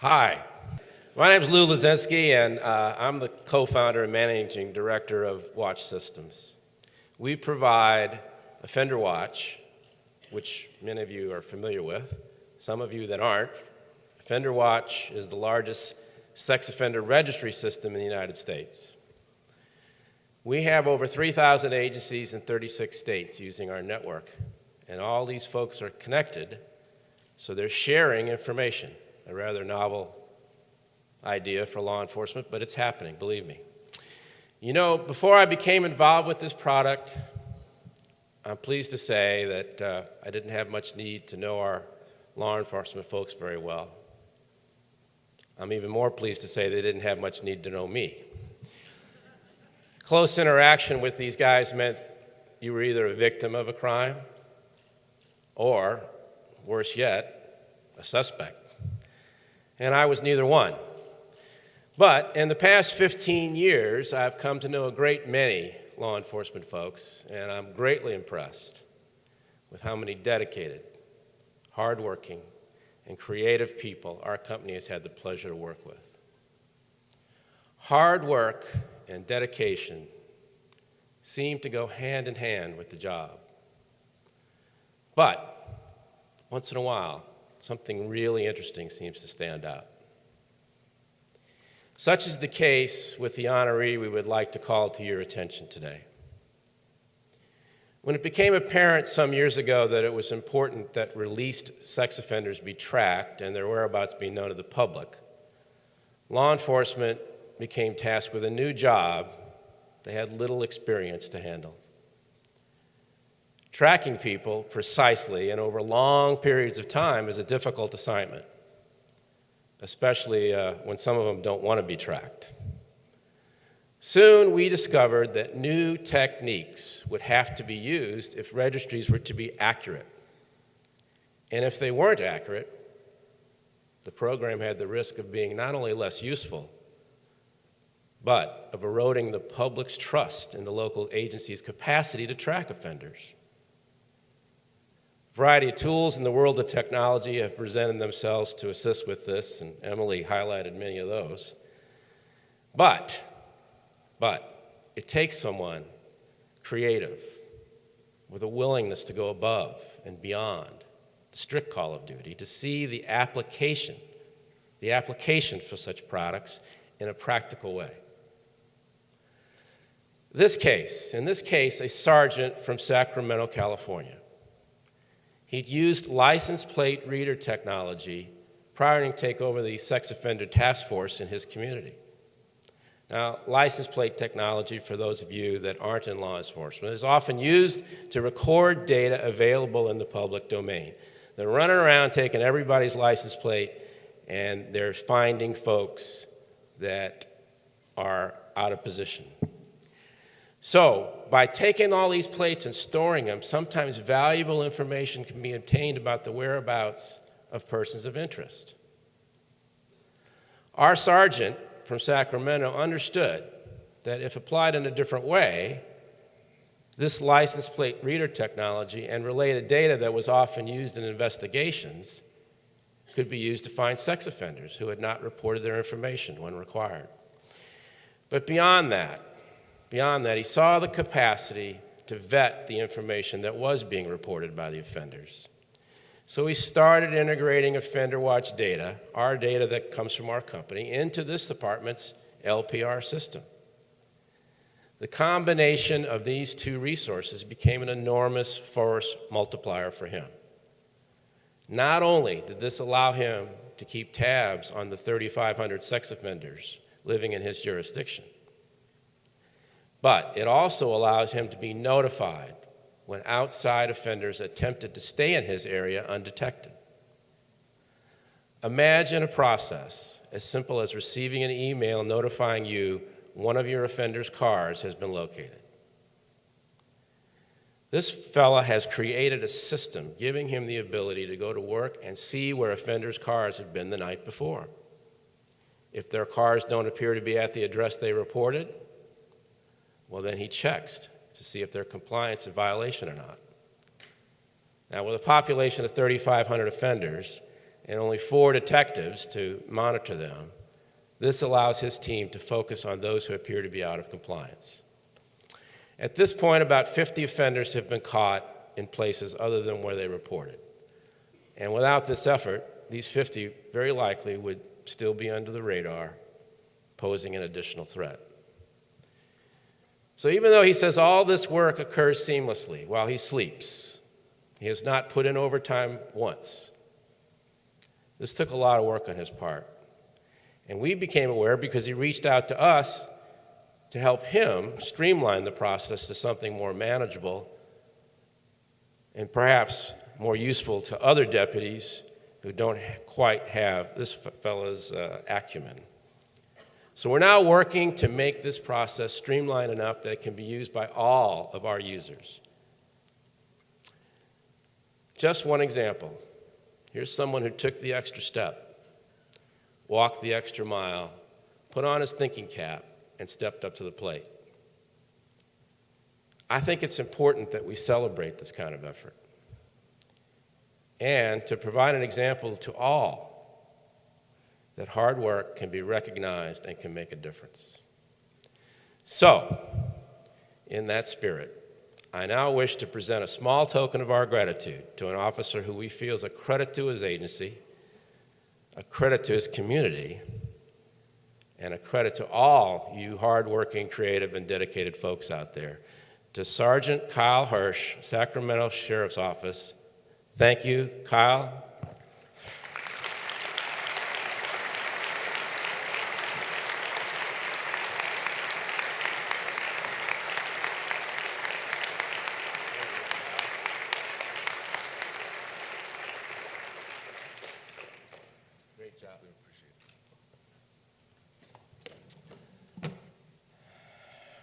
Hi, my name is Lou Luzynski, and I'm the co-founder and managing director of Watch Systems. We provide Offender Watch, which many of you are familiar with. Some of you that aren't. Offender Watch is the largest sex offender registry system in the United States. We have over 3,000 agencies in 36 states using our network, and all these folks are connected, so they're sharing information. A rather novel idea for law enforcement, but it's happening, believe me. You know, before I became involved with this product, I'm pleased to say that I didn't have much need to know our law enforcement folks very well. I'm even more pleased to say they didn't have much need to know me. Close interaction with these guys meant you were either a victim of a crime or, worse yet, a suspect. And I was neither one. But in the past 15 years, I've come to know a great many law enforcement folks, and I'm greatly impressed with how many dedicated, hardworking, and creative people our company has had the pleasure to work with. Hard work and dedication seem to go hand in hand with the job. But once in a while, something really interesting seems to stand out. Such is the case with the honoree we would like to call to your attention today. When it became apparent some years ago that it was important that released sex offenders be tracked and their whereabouts be known to the public, law enforcement became tasked with a new job they had little experience to handle. Tracking people precisely and over long periods of time is a difficult assignment, especially when some of them don't want to be tracked. Soon we discovered that new techniques would have to be used if registries were to be accurate. And if they weren't accurate, the program had the risk of being not only less useful, but of eroding the public's trust in the local agency's capacity to track offenders. A variety of tools in the world of technology have presented themselves to assist with this, and Emily highlighted many of those. But it takes someone creative with a willingness to go above and beyond the strict call of duty to see the application for such products in a practical way. In this case, a sergeant from Sacramento, California. He'd used license plate reader technology prior to take over the sex offender task force in his community. Now, license plate technology, for those of you that aren't in law enforcement, is often used to record data available in the public domain. They're running around taking everybody's license plate, and they're finding folks that are out of position. So, by taking all these plates and storing them, sometimes valuable information can be obtained about the whereabouts of persons of interest. Our sergeant from Sacramento understood that if applied in a different way, this license plate reader technology and related data that was often used in investigations could be used to find sex offenders who had not reported their information when required. But beyond that, he saw the capacity to vet the information that was being reported by the offenders. So he started integrating Offender Watch data, our data that comes from our company, into this department's LPR system. The combination of these two resources became an enormous force multiplier for him. Not only did this allow him to keep tabs on the 3,500 sex offenders living in his jurisdiction, but it also allowed him to be notified when outside offenders attempted to stay in his area undetected. Imagine a process as simple as receiving an email notifying you one of your offender's cars has been located. This fella has created a system giving him the ability to go to work and see where offenders' cars have been the night before. If their cars don't appear to be at the address they reported, well, then he checks to see if they're compliance in violation or not. Now, with a population of 3,500 offenders and only 4 detectives to monitor them, this allows his team to focus on those who appear to be out of compliance. At this point, about 50 offenders have been caught in places other than where they reported. And without this effort, these 50 very likely would still be under the radar, posing an additional threat. So even though he says all this work occurs seamlessly while he sleeps, he has not put in overtime once. This took a lot of work on his part. And we became aware because he reached out to us to help him streamline the process to something more manageable and perhaps more useful to other deputies who don't quite have this fellow's acumen. So we're now working to make this process streamlined enough that it can be used by all of our users. Just one example. Here's someone who took the extra step, walked the extra mile, put on his thinking cap, and stepped up to the plate. I think it's important that we celebrate this kind of effort and to provide an example to all that hard work can be recognized and can make a difference. So, in that spirit, I now wish to present a small token of our gratitude to an officer who we feel is a credit to his agency, a credit to his community, and a credit to all you hardworking, creative, and dedicated folks out there. To Sergeant Kyle Hirsch, Sacramento Sheriff's Office, thank you, Kyle. Great job.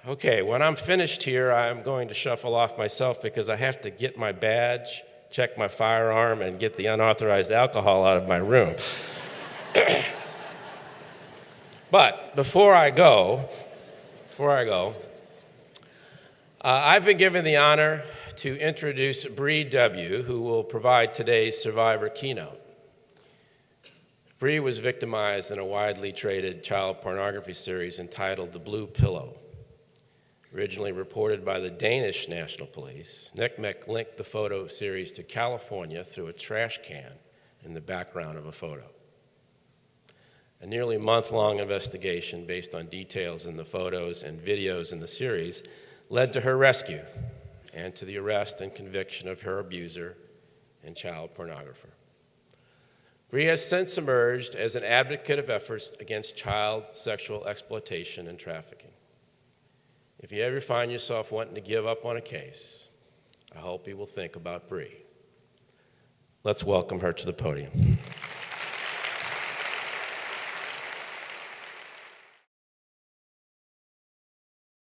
Okay, when I'm finished here, I'm going to shuffle off myself because I have to get my badge, check my firearm, and get the unauthorized alcohol out of my room. But before I go, I've been given the honor to introduce Bree W., who will provide today's Survivor keynote. Bree was victimized in a widely traded child pornography series entitled The Blue Pillow. Originally reported by the Danish National Police, NCMEC linked the photo series to California through a trash can in the background of a photo. A nearly month-long investigation based on details in the photos and videos in the series led to her rescue and to the arrest and conviction of her abuser and child pornographer. Bree has since emerged as an advocate of efforts against child sexual exploitation and trafficking. If you ever find yourself wanting to give up on a case, I hope you will think about Bree. Let's welcome her to the podium.